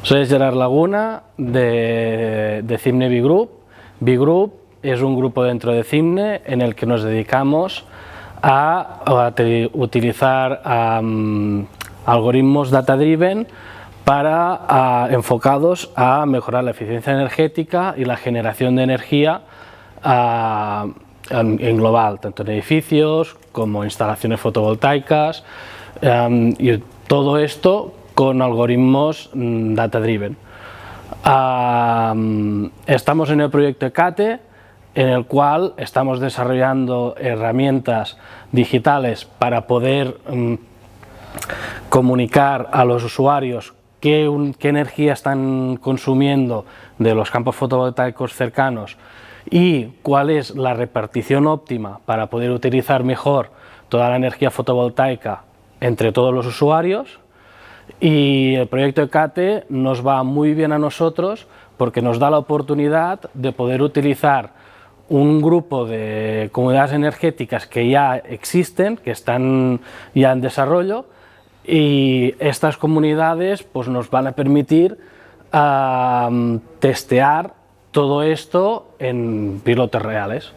Soy Gerard Laguna de Cimne B-Group. B-Group es un grupo dentro de Cimne en el que nos dedicamos a utilizar algoritmos data-driven enfocados a mejorar la eficiencia energética y la generación de energía en global, tanto en edificios como instalaciones fotovoltaicas, y todo esto con algoritmos data-driven. Estamos en el proyecto ECATE, en el cual estamos desarrollando herramientas digitales para poder comunicar a los usuarios qué energía están consumiendo de los campos fotovoltaicos cercanos y cuál es la repartición óptima para poder utilizar mejor toda la energía fotovoltaica entre todos los usuarios. Y el proyecto ECATE nos va muy bien a nosotros porque nos da la oportunidad de poder utilizar un grupo de comunidades energéticas que ya existen, que están ya en desarrollo, y estas comunidades pues, nos van a permitir testear todo esto en pilotos reales.